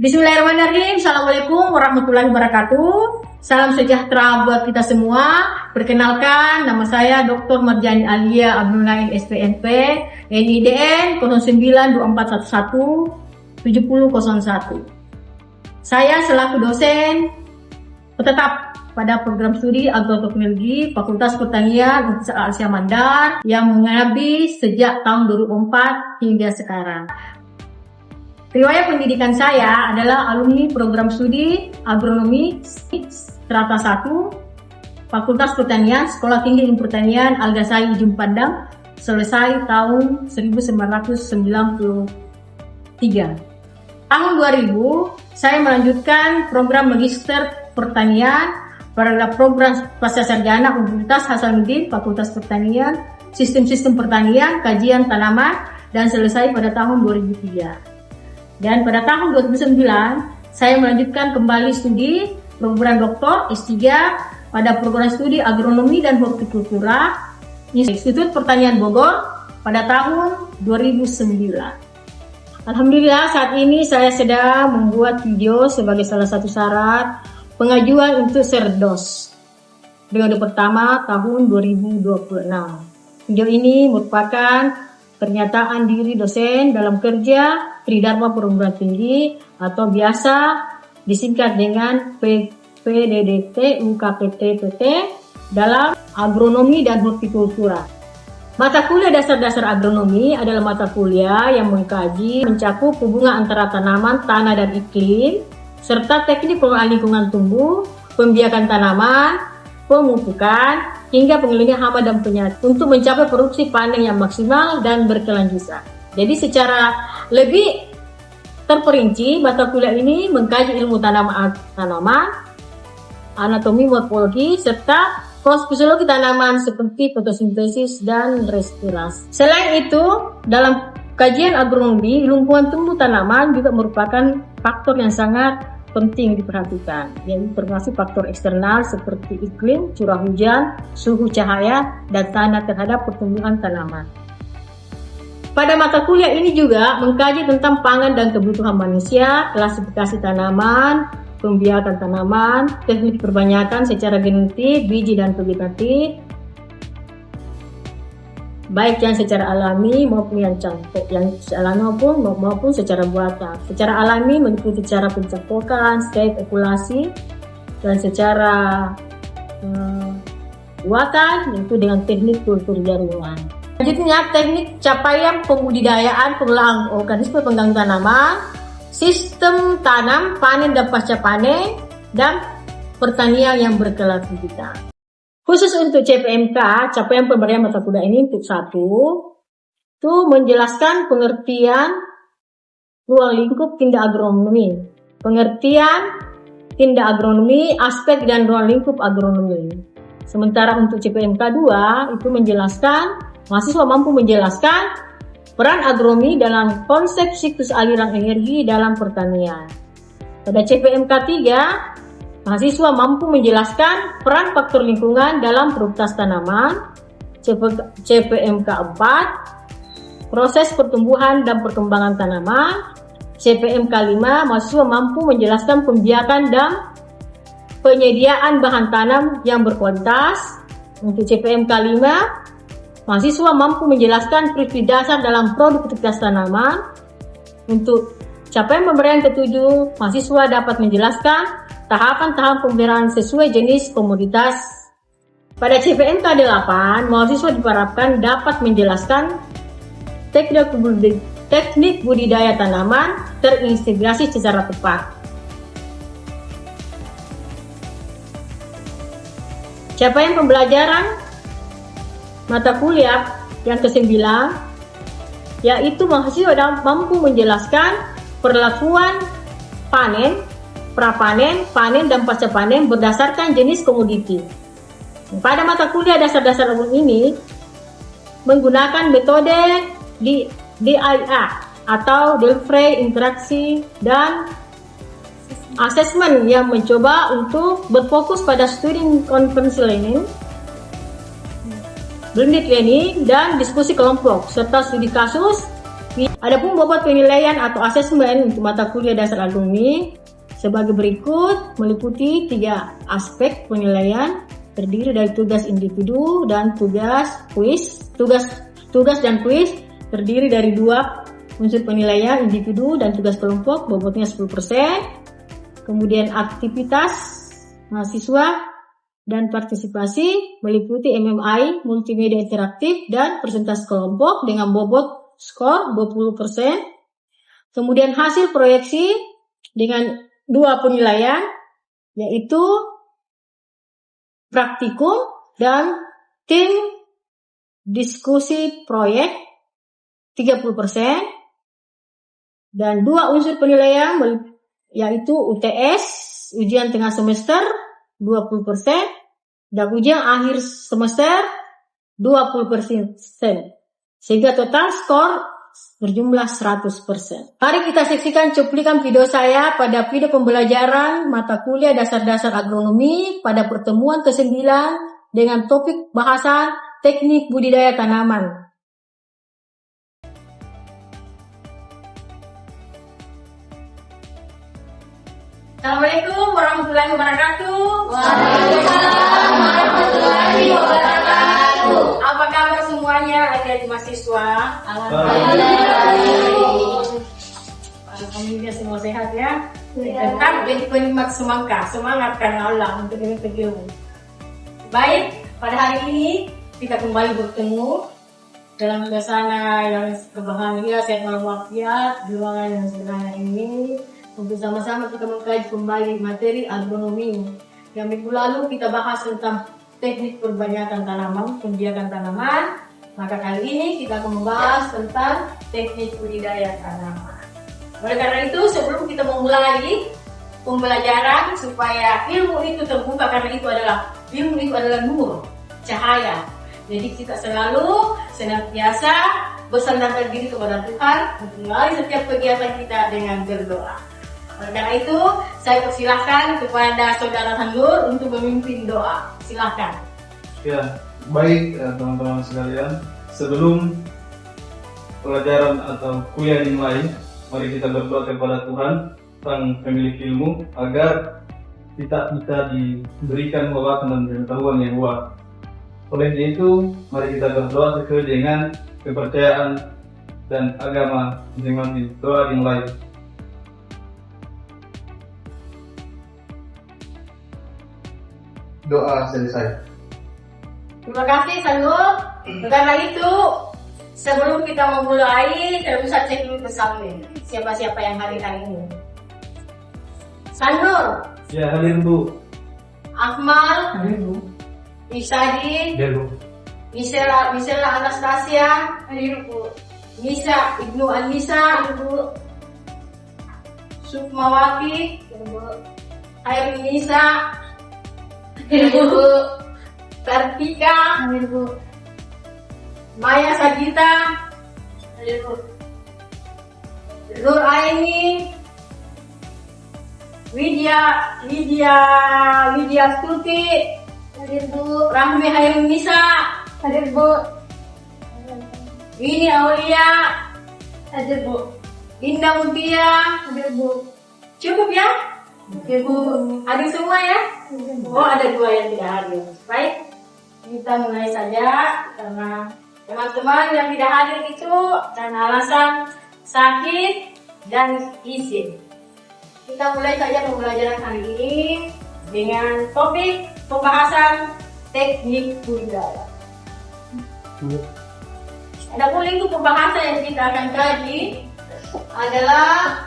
Bismillahirrahmanirrahim. Assalamualaikum warahmatullahi wabarakatuh. Salam sejahtera buat kita semua. Perkenalkan, nama saya Dr. Marjani Alia Abdul Naim SPNP, NIDN 092411 7001. Saya selaku dosen tetap pada program studi agroteknologi Fakultas Pertanian Universitas Asia Mandar yang mengabdi sejak tahun 2004 hingga sekarang. Riwayat pendidikan saya adalah alumni program studi agronomi strata 1 Fakultas Pertanian Sekolah Tinggi Ilmu Pertanian Al-Ghazali Ujung Pandang, selesai tahun 1993. Tahun 2000 saya melanjutkan program Magister Pertanian pada program pasca sarjana Universitas Hasanuddin Fakultas Pertanian Sistem Pertanian Kajian Tanaman dan selesai pada tahun 2003. Dan pada tahun 2009, saya melanjutkan kembali studi program doktor S3 pada program studi agronomi dan hortikultura Institut Pertanian Bogor pada tahun 2009. Alhamdulillah saat ini saya sedang membuat video sebagai salah satu syarat pengajuan untuk Serdos periode pertama tahun 2026. Video ini merupakan pernyataan diri dosen dalam kerja Tridharma Perguruan Tinggi atau biasa disingkat dengan PDDT UKPT-PT dalam agronomi dan hortikultura. Mata kuliah dasar-dasar agronomi adalah mata kuliah yang mengkaji mencakup hubungan antara tanaman, tanah, dan iklim, serta teknik pengelolaan lingkungan tumbuh, pembiakan tanaman, pemupukan, hingga pengelilingan hama dan penyakit untuk mencapai produksi panen yang maksimal dan berkelanjutan. Jadi secara lebih terperinci, mata kuliah ini mengkaji ilmu tanaman, anatomi, morfologi, serta fisiologi tanaman seperti fotosintesis dan respirasi. Selain itu, dalam kajian agronomi, lingkungan tumbuh tanaman juga merupakan faktor yang sangat penting diperhatikan, yaitu termasuk faktor eksternal seperti iklim, curah hujan, suhu cahaya, dan tanah terhadap pertumbuhan tanaman. Pada mata kuliah ini juga mengkaji tentang pangan dan kebutuhan manusia, klasifikasi tanaman, pembiakan tanaman, teknik perbanyakan secara genetik, biji dan vegetatif, baik yang secara alami maupun yang alami maupun secara buatan. Secara alami mengikuti cara pencampuran, stage ekulasi, dan secara buatan yaitu dengan teknik kultur jaringan. Selanjutnya teknik capaian pembudidayaan pengelolaan organisme pengganggu tanaman, sistem tanam, panen dan pasca panen, dan pertanian yang berkelanjutan. Khusus untuk CPMK, capaian pemberian mata kuliah ini untuk satu, itu menjelaskan pengertian ruang lingkup tindak agronomi, pengertian tindak agronomi, aspek dan ruang lingkup agronomi. Sementara untuk CPMK 2, itu menjelaskan, mahasiswa mampu menjelaskan peran agronomi dalam konsep siklus aliran energi dalam pertanian. Pada CPMK 3, mahasiswa mampu menjelaskan peran faktor lingkungan dalam produktivitas tanaman. CPMK 4, proses pertumbuhan dan perkembangan tanaman. CPMK 5, mahasiswa mampu menjelaskan pembiakan dan penyediaan bahan tanam yang berkualitas. Untuk CPMK 5, mahasiswa mampu menjelaskan prinsip dasar dalam produktivitas tanaman. Untuk capaian pemberian ke-7, mahasiswa dapat menjelaskan tahapan-tahapan pemberian sesuai jenis komoditas. Pada CPMK 8, mahasiswa diharapkan dapat menjelaskan teknik budidaya tanaman terintegrasi secara tepat. Capaian pembelajaran mata kuliah yang ke-9, yaitu mahasiswa mampu menjelaskan perlakuan panen, prapanen, panen, dan pasca panen berdasarkan jenis komoditi. Pada mata kuliah dasar-dasar umum ini menggunakan metode DIA atau Delphi interaksi dan assessment yang mencoba untuk berfokus pada studi conference learning, blended learning, dan diskusi kelompok serta studi kasus Adapun bobot penilaian atau asesmen untuk mata kuliah dasar agronomi sebagai berikut, meliputi 3 aspek penilaian, terdiri dari tugas individu dan tugas kuis. Tugas dan kuis terdiri dari 2 unsur penilaian individu dan tugas kelompok, bobotnya 10%. Kemudian aktivitas mahasiswa dan partisipasi meliputi MMI, multimedia interaktif, dan presentasi kelompok dengan bobot skor 20%. Kemudian hasil proyeksi dengan 2 penilaian, yaitu praktikum dan tim diskusi proyek 30%. Dan 2 unsur penilaian yaitu UTS, ujian tengah semester 20%, dan ujian akhir semester 20%. Sehingga total skor berjumlah 100%. Mari kita saksikan cuplikan video saya pada video pembelajaran mata kuliah dasar-dasar agronomi pada pertemuan ke-9 dengan topik bahasan teknik budidaya tanaman. Assalamualaikum warahmatullahi wabarakatuh. Waalaikumsalam warahmatullahi wabarakatuh. Apa kabar semuanya adik-adik mahasiswa? Alhamdulillah semua sehat ya. Tetap jadi penikmat semangat karena Allah untuk menuntut ilmu. Baik, pada hari ini kita kembali bertemu dalam suasana yang berbahagia, sehat walafiat, di ruangan yang sederhana ini. Untuk sama-sama kita mengkaji kembali materi agronomi. Yang minggu lalu kita bahas tentang teknik perbanyakkan tanaman, pembiakan tanaman. Maka kali ini kita akan membahas tentang teknik budidaya tanaman. Oleh karena itu, sebelum kita memulai pembelajaran supaya ilmu itu terbuka, karena ilmu itu adalah nur, cahaya. Jadi kita selalu senantiasa bersandarkan diri kepada Tuhan untuk mulai setiap kegiatan kita dengan berdoa. Oleh karena itu, saya persilahkan kepada Saudara Sandur untuk memimpin doa. Silahkan. Ya, baik teman-teman sekalian. Sebelum pelajaran atau kuliah dimulai, mari kita berdoa kepada Tuhan, Sang Pemilik ilmu, agar kita diberikan wawasan dan pengetahuan yang luas. Oleh itu, mari kita berdoa sesuai dengan kepercayaan dan agama masing-masing. Doa dimulai. Doa selesai. Terima kasih Sandur. Karena itu, sebelum kita memulai, saya bisa cek dulu bersama siapa-siapa yang hadir hari ini. Sandur. Ya, hadir Bu. Akmal. Hadir Bu. Isadi. Hadir Bu. Misela Anastasia. Hadir Bu. Nisa Ibnu Anissa. Hadir Bu. Sukmawati. Hadir Bu. Airin Nisa. Hadir Bu. Kartika. Hadir Bu. Maya Sagita. Hadir Bu. Nur Aini. Widya Stuti. Hadir Bu. Rahmi Hairun Nisa. Hadir Bu. Wini Aulia. Hadir Bu. Indah Mutia. Hadir Bu. Cukup ya? Hadir Bu. Hadir semua ya? Oh, ada 2 yang tidak hadir. Baik, kita mulai saja karena teman-teman yang tidak hadir itu karena alasan sakit dan izin. Kita mulai saja pembelajaran hari ini dengan topik pembahasan teknik budidaya. Adapun itu pembahasan yang kita akan kaji adalah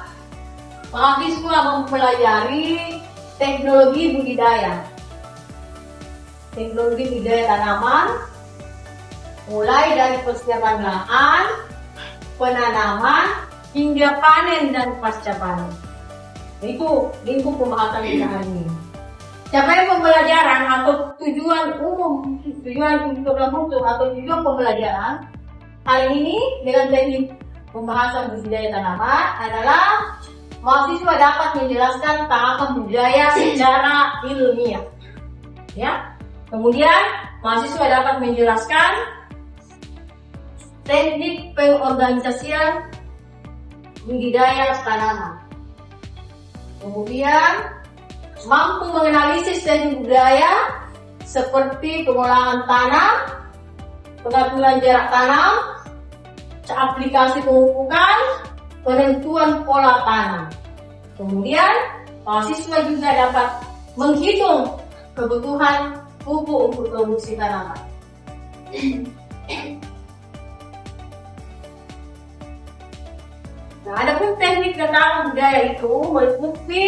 mahasiswa mempelajari teknologi budidaya. Teknologi budidaya tanaman mulai dari persiapan lahan, penanaman, hingga panen dan pasca panen. Itu lingkup pembahasan kita hari ini. Capaian pembelajaran atau tujuan umum, tujuan untuk atau tujuan pembelajaran hari ini dengan teknik pembahasan budidaya tanaman adalah mahasiswa dapat menjelaskan tahapan budidaya secara ilmiah. Ya. Kemudian mahasiswa dapat menjelaskan teknik pengorganisasian budidaya tanaman. Kemudian mampu menganalisis teknik budidaya seperti pengolahan tanah, pengaturan jarak tanam, aplikasi pemupukan, penentuan pola tanam. Kemudian mahasiswa juga dapat menghitung kebutuhan pupuk untuk produksi tanaman. Nah, adapun teknik tanaman budidaya itu meliputi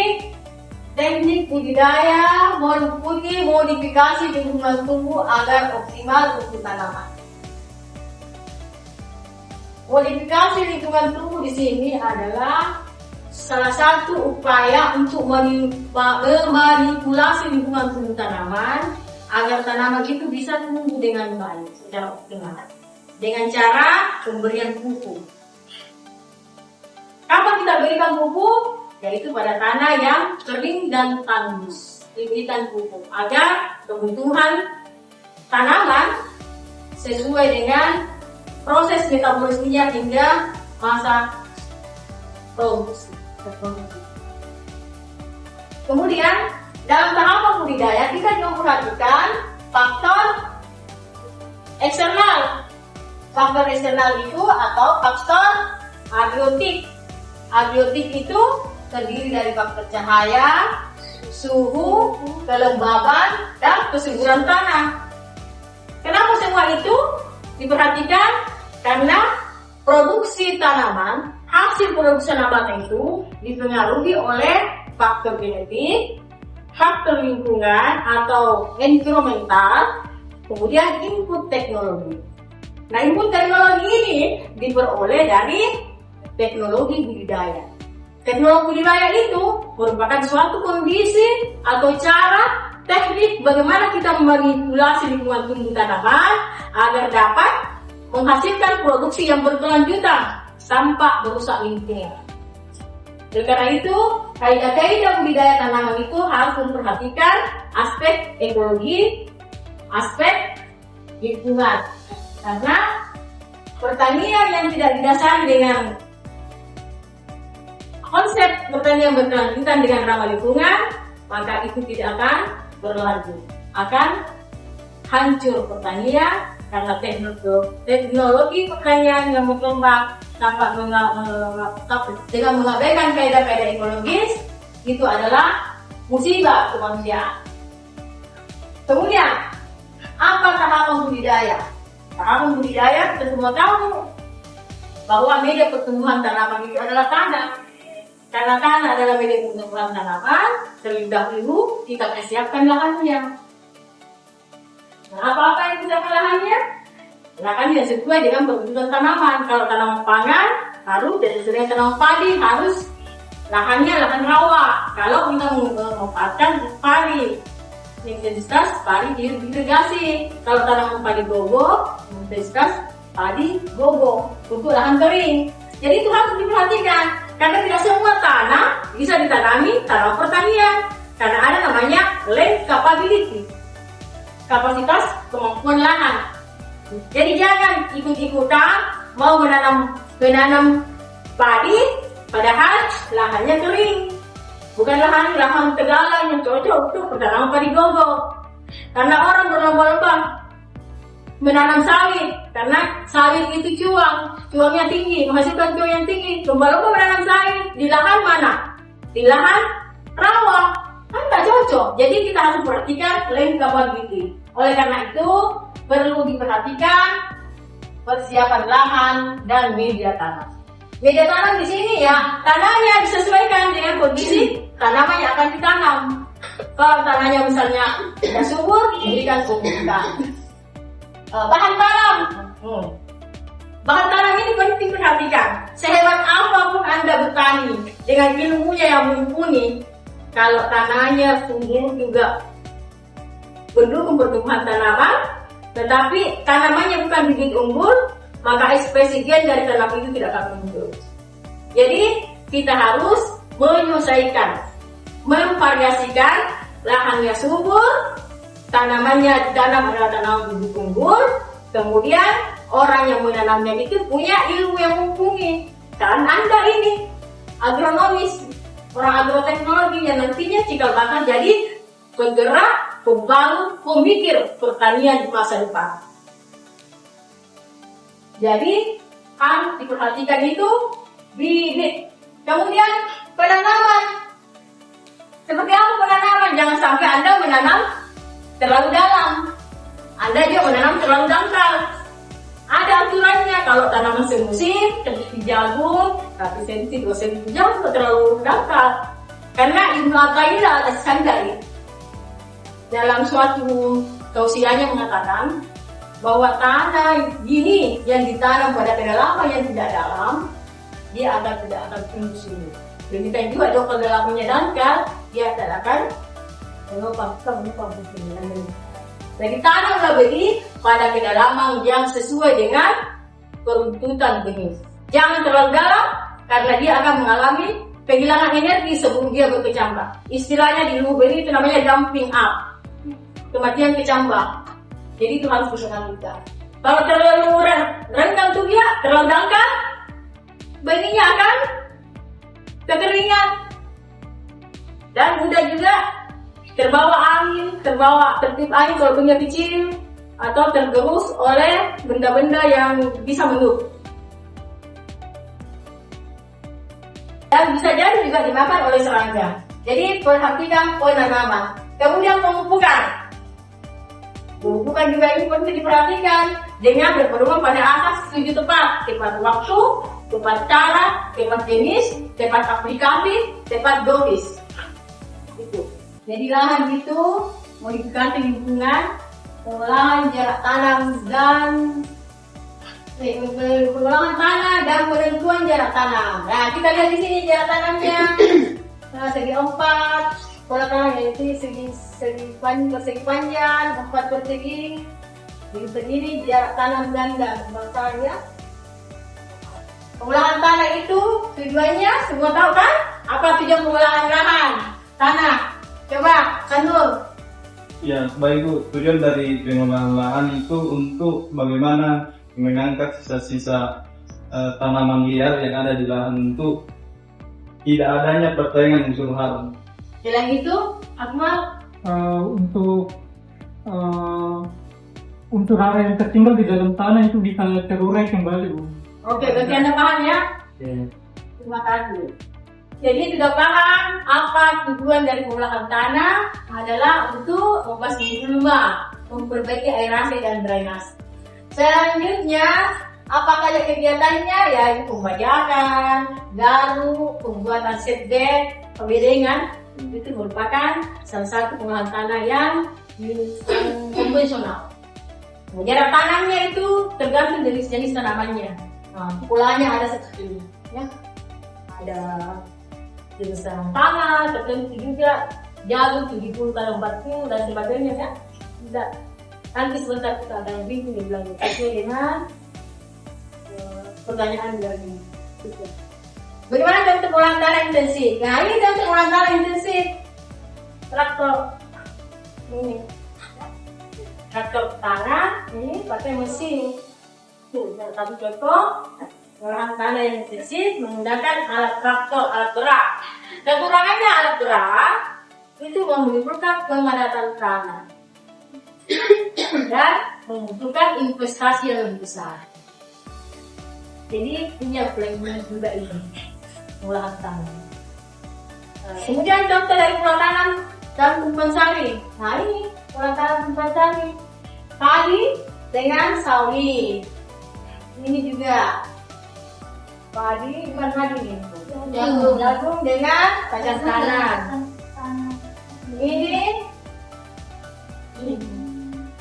teknik budidaya meliputi modifikasi lingkungan tumbuh agar optimal untuk tanaman. Modifikasi lingkungan tumbuh di sini adalah salah satu upaya untuk memanipulasi lingkungan tumbuh tanaman agar tanaman itu bisa tumbuh dengan baik secara optimal dengan cara pemberian pupuk. Kapan kita berikan pupuk? Yaitu pada tanah yang kering dan tandus, diberikan pupuk agar kebutuhan tanaman sesuai dengan proses metabolismenya hingga masa produksi. Kemudian dalam tahapan budidaya kita juga perhatikan faktor eksternal. Faktor eksternal itu atau faktor abiotik. Abiotik itu terdiri dari faktor cahaya, suhu, kelembaban, dan kesuburan tanah. Kenapa semua itu diperhatikan? Karena produksi tanaman, hasil produksi nabatan itu dipengaruhi oleh faktor genetik, faktor lingkungan atau environmental, kemudian input teknologi. Nah, input teknologi ini diperoleh dari teknologi budidaya. Teknologi budidaya itu merupakan suatu kondisi atau cara teknik bagaimana kita memanipulasi lingkungan tumbuh tanaman agar dapat menghasilkan produksi yang berkelanjutan tanpa merusak lingkungan. Oleh karena itu, kaidah-kaidah budidaya tanaman itu harus memperhatikan aspek ekologi, aspek lingkungan. Karena pertanian yang tidak didasari dengan konsep pertanian berkelanjutan dengan ramah lingkungan, maka itu tidak akan berlanjut, akan hancur pertanian karena teknologi pertanian yang berkembang tanpa dengan mengabaikan kaidah-kaidah ekologis itu adalah musibah kemanusiaan. Kemudian apa tahapan budidaya? Tahapan budidaya kita semua tahu bahwa media pertumbuhan tanaman itu adalah tanah. Karena tanah adalah media pertumbuhan tanaman, terlebih dahulu kita persiapkan lahannya. Nah, apa-apa yang kita lahannya? Lahannya sesuai dengan kebutuhan tanaman. Kalau tanaman pangan, harus sesuai tanaman padi, harus lahannya lahan rawa. Kalau kita memanfaatkan padi, intensitas padi irigasi. Kalau tanaman padi gogo, intensitas padi gogo untuk lahan kering. Jadi itu harus diperhatikan. Karena tidak semua tanah bisa ditanami tanam pertanian. Karena ada namanya land capability, kapasitas kemampuan lahan. Jadi jangan ikut-ikutan mau menanam padi padahal lahannya kering. Bukan lahan tegalan yang cocok untuk penanaman padi gogo. Karena orang berlomba-lomba menanam sawit, karena sawit itu cuangnya tinggi, menghasilkan cuang yang tinggi. Lomba-lomba menanam sawit di lahan mana? Di lahan rawa, kan tak cocok. Jadi kita harus perhatikan land capability. Oleh karena itu perlu diperhatikan persiapan lahan dan media tanam. Media tanam di sini ya, tanahnya disesuaikan dengan kondisi tanaman yang akan ditanam. Kalau tanahnya misalnya tidak subur, diberikan pupuk. Bahan tanam. Bahan tanam ini penting perhatikan. Sehebat apapun Anda bertani dengan ilmunya yang mumpuni, kalau tanahnya tumbuh juga mendukung pertumbuhan tanaman, tetapi tanamannya bukan bibit unggul, maka ekspresi gen dari tanaman itu tidak akan muncul. Jadi kita harus menyesuaikan, memvariasikan lahannya subur, tanamannya ditanam adalah tanaman bibit unggul, kemudian orang yang menanamnya itu punya ilmu yang mumpuni. kan Anda ini agronomis, orang agroteknologi yang nantinya cikal bakal jadi penggerak, pembangun, pemikir pertanian di masa depan. Jadi harus diperhatikan itu bibit. Kemudian penanaman. Seperti apa penanaman? Jangan sampai Anda menanam terlalu dalam. Anda juga menanam terlalu dangkal. Ada aturannya. Kalau tanaman semusim, seperti jagung, 1 cm, 2 cm jagung terlalu dangkal. Karena Ibnu Athaillah As-Sakandari dalam suatu tausiahnya mengatakan bahwa tanah gini yang ditanam pada kedalaman yang tidak dalam, dia tidak akan tumbuh subur. Demikian juga kalau kedalamannya dangkal, dia tidak akan menumpang. Jadi tanamlah benih pada kedalaman yang sesuai dengan peruntutan benih. Jangan terlalu dalam karena dia akan mengalami kehilangan energi sebelum dia berkecambah. Istilahnya di ilmu benih itu namanya dumping up, kematian kecambah. Jadi itu harus diperhatikan. Kalau terlalu rendah tuh dia, terlalu dangkal, benihnya akan kekeringan dan mudah juga terbawa angin, tertib angin kalau benda kecil atau tergerus oleh benda-benda yang bisa menutup. Dan bisa jadi juga dimakan oleh serangga. Jadi perhatikan penanaman. Kemudian pemupukan. Pemupukan juga ini penting diperhatikan dengan berpedoman pada asas 7 tepat waktu, tepat cara, tepat jenis, tepat aplikasi, tepat dosis. Itu. Jadi lahan itu modifikasi lingkungan, pengolahan jarak tanam dan pengolahan tanah dan penentuan jarak tanam. Nah, kita lihat di sini jarak tanamnya. Nah, segi 4. Pola tanah yaitu segi panjang, 4 persegi. Berdiri jarak tanam ganda bahasanya. Pengolahan tanah itu tujuannya semua tahu kan? Apa tujuan pengolahan lahan tanah? Coba, Kanur. Ya, baik Bu. Tujuan dari pengolahan lahan itu untuk bagaimana mengangkat sisa-sisa tanaman liar yang ada di lahan untuk tidak adanya persaingan unsur haram. Selain itu, Akmal, untuk unsur hara yang tertinggal di dalam tanah itu bisa terurai kembali, Bu. oke, berarti Anda paham ya? Terima kasih. Jadi sudah paham apa tujuan dari pengolahan tanah adalah untuk membasmi gulma, memperbaiki aerasi dan drainase. Selanjutnya, apa saja kegiatannya? Yaitu pembajakan, garuk, pembuatan setback, pembedengan. Itu merupakan salah satu pengolahan tanah yang konvensional. Nah, jarak tanamnya itu tergantung dari jenis tanamannya. Nah, polanya ada seperti ini, ya. Ada jenis tanah tertentu juga, jagung 70 kali 40 dan sebagainya, ya. Tidak. Nanti sebentar kita akan bingung dibilang sesuai dengan pertanyaan dari kita. Bagaimana dengan pengolahan tanah intensif? Nah, ini dengan pengolahan tanah intensif. Traktor ini, traktor tanah ini pakai mesin. Tuh, satu contoh pengolahan tanah yang intensif menggunakan alat traktor, alat berat. Kekurangannya alat berat itu menimbulkan kemadatan tanah dan membutuhkan investasi yang lebih besar. Jadi ini yang paling penting juga ini pengolahan tanah. Kemudian contoh dari pengolahan tanam dan tumbuhan sari. Nah ini pengolahan tanam tumbuhan sari. Padi dengan sawit. Ini juga padi bukan padi nih. Jagung dengan kacang tanah. Ini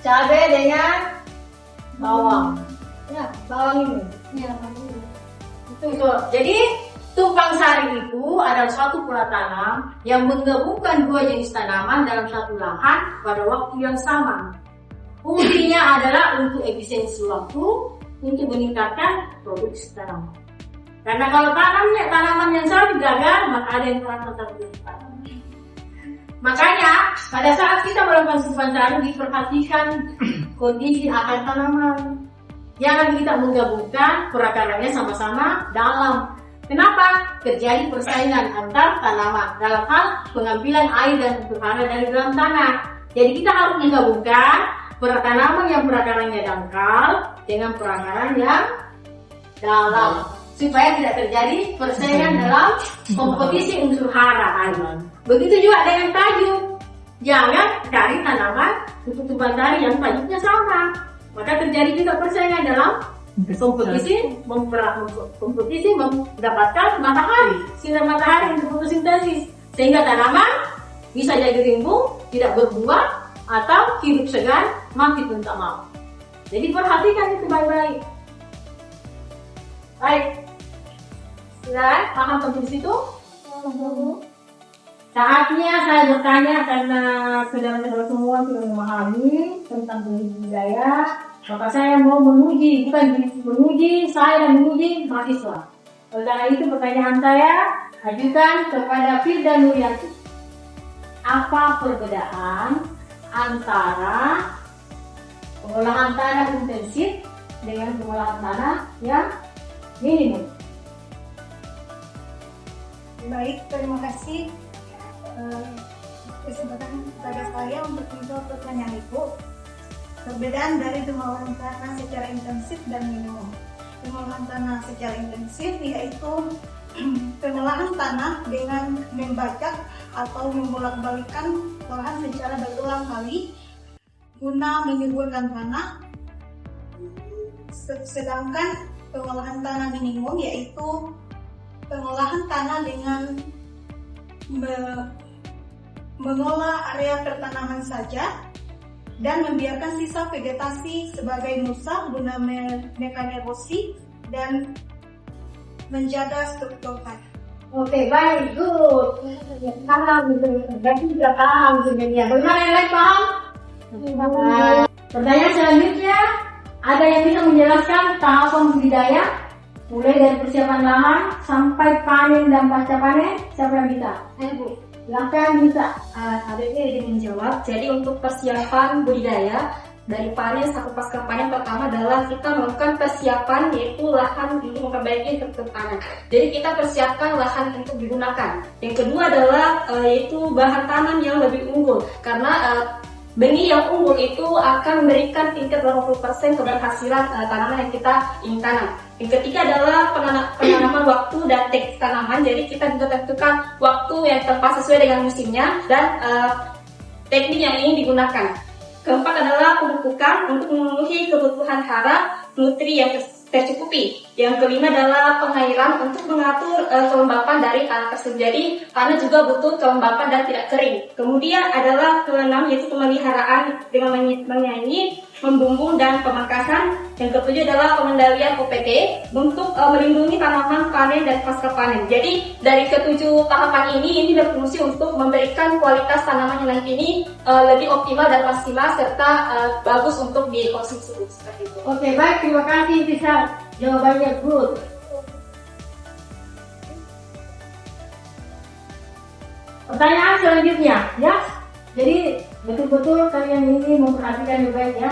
cabai dengan bawang. Ya, bawang ini. Ya, itu. Jadi tumpang sari itu adalah suatu pola tanam yang menggabungkan dua jenis tanaman dalam satu lahan pada waktu yang sama. Fungsinya adalah untuk efisiensi waktu, untuk meningkatkan produksi tanaman. Karena kalau tanaman yang salah gagal, maka ada yang kurang terlibat. Makanya pada saat kita melakukan tumpuan sari diperhatikan kondisi akar tanaman. Jangan kita menggabungkan perakarannya sama-sama dalam, Kenapa? Terjadi persaingan antar tanaman dalam hal pengambilan air dan unsur hara dari dalam tanah. Jadi kita harus menggabungkan tanaman yang perakarannya dangkal dengan perakaran yang dalam supaya tidak terjadi persaingan dalam kompetisi unsur hara air. Begitu juga dengan tajuk. Jangan cari tanaman untuk tumbuhan sari yang tajuknya sama. Maka terjadi juga persaingan dalam kompetisi mendapatkan matahari, sinar matahari untuk fotosintesis, sehingga tanaman bisa jadi rimbun, tidak berbuah atau hidup segan, mati pun tak mau. Jadi perhatikan itu baik-baik. Baik, sudah paham tentang situ? Saatnya saya bertanya karena saudara-saudara semua sudah memahami tentang budidaya. Maka saya mau menguji, bukan menguji, saya menguji mahasiswa. Oleh karena itu pertanyaan saya ajukan kepada Firda Nuryanti. Apa perbedaan antara pengolahan tanah intensif dengan pengolahan tanah yang minimum? Baik, terima kasih kesempatan kepada saya untuk menjawab pertanyaan Ibu. Perbedaan dari pengolahan tanah secara intensif dan minimum. Pengolahan tanah secara intensif yaitu pengolahan tanah dengan membajak atau membolak-balikan lahan secara berulang kali guna menyuburkan tanah. Sedangkan pengolahan tanah minimum yaitu pengolahan tanah dengan mengolah area pertanaman saja dan membiarkan sisa vegetasi sebagai musa guna menekan erosi dan menjaga struktur tanah. Oke, baik, good. Paham, berarti sudah paham sebenarnya. Bagaimana yang lain paham? Pertanyaan selanjutnya, ada yang bisa menjelaskan tahapan budidaya mulai dari persiapan lahan sampai panen dan pasca panen? Siapa yang bisa? Bu, Silakan bisa. ada ini menjawab. Jadi untuk persiapan budidaya dari panen sampai pasca panen, pertama adalah kita melakukan persiapan yaitu lahan untuk memperbaiki struktur tanah. Jadi kita persiapkan lahan untuk digunakan. Yang kedua adalah yaitu bahan tanam yang lebih unggul karena benih yang unggul itu akan memberikan tingkat 80% keberhasilan tanaman yang kita ingin tanam. Yang ketiga adalah penanaman waktu dan teknik tanaman. Jadi kita juga tentukan waktu yang tepat sesuai dengan musimnya dan teknik yang ingin digunakan. Keempat adalah pemupukan untuk memenuhi kebutuhan hara, nutri yang tercukupi. Yang kelima adalah pengairan untuk mengatur kelembapan dari tanah tersebut. Jadi tanah juga butuh kelembapan dan tidak kering. Kemudian adalah keenam yaitu pemeliharaan dengan menyanyi, membumbung dan pemangkasan. Yang ketujuh adalah pengendalian OPT untuk melindungi tanaman panen dan pasca panen. Jadi dari ketujuh tahapan ini berfungsi untuk memberikan kualitas tanaman yang nanti ini lebih optimal dan maksimal serta bagus untuk dikonsumsi seperti itu. Oke, baik, terima kasih bisa jawabannya good. Pertanyaan selanjutnya, ya. Jadi betul-betul kalian ini memperhatikan juga ya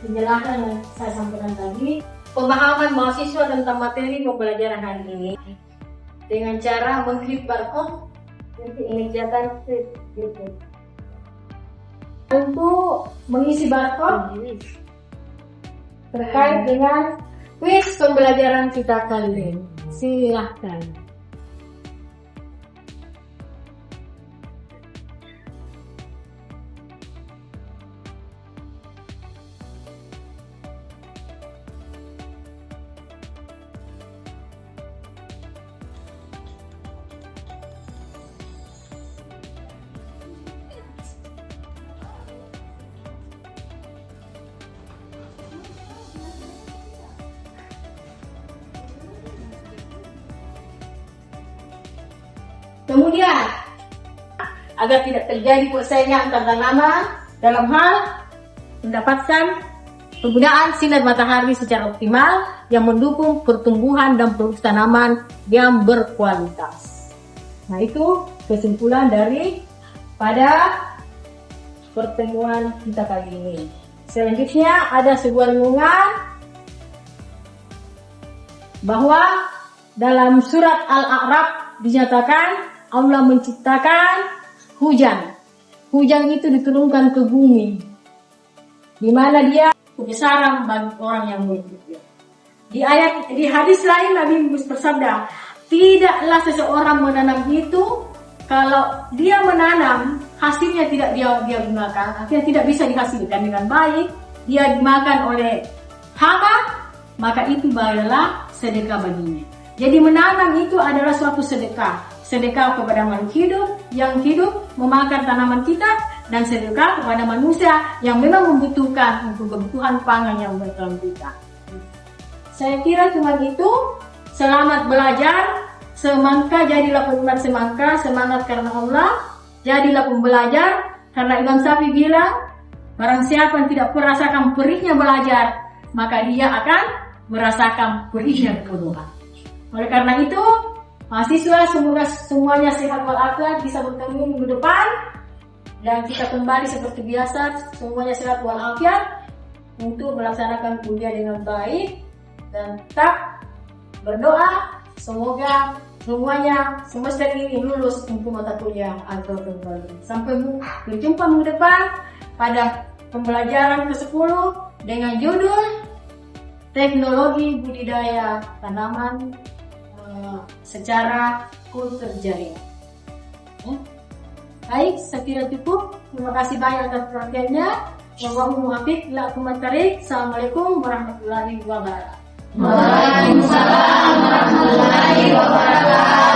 penjelasan yang saya sampaikan tadi. Pemahaman mahasiswa tentang materi pembelajaran hari ini dengan cara mengklik barcode nanti ini kelihatan gitu. Untuk mengisi barcode terkait dengan quiz pembelajaran kita kali ini. Silahkan. Kemudian, agar tidak terjadi persaingan antar tanaman dalam hal mendapatkan penggunaan sinar matahari secara optimal yang mendukung pertumbuhan dan produksi tanaman yang berkualitas. Nah, itu kesimpulan dari pada pertemuan kita kali ini. Selanjutnya ada sebuah renungan bahwa dalam surat Al-A'raf dinyatakan Allah menciptakan hujan. Hujan itu diturunkan ke bumi, di mana dia kebesaran bagi orang yang berpikir. Di hadis lain Nabi bersabda, tidaklah seseorang menanam itu kalau dia menanam hasilnya tidak dia gunakan, artinya tidak bisa dihasilkan dengan baik, dia dimakan oleh hama, maka itu adalah sedekah baginya. Jadi menanam itu adalah suatu sedekah kepada makhluk hidup yang hidup memakan tanaman kita, dan sedekah kepada manusia yang memang membutuhkan untuk kebutuhan pangan yang dalam kita. Saya kira cuma itu. Selamat belajar. Semangka jadilah penggemar semangka, semangat karena Allah. Jadilah pembelajar, karena Imam Syafi'i bilang, barang siapa yang tidak merasakan perihnya belajar, maka dia akan merasakan perihnya kebodohan. Oleh karena itu, mahasiswa semoga semuanya sehat walafiat, bisa bertemu minggu depan, dan kita kembali seperti biasa, semuanya sehat walafiat untuk melaksanakan kuliah dengan baik, dan tetap berdoa semoga semuanya semester ini lulus untuk mata kuliah atau kembali. Sampai berjumpa minggu depan pada pembelajaran ke-10 dengan judul Teknologi Budidaya Tanaman secara kultur jaring. Baik, saya kira cukup. Terima kasih banyak atas perhatiannya. Assalamualaikum warahmatullahi wabarakatuh. Waalaikumsalam warahmatullahi wabarakatuh.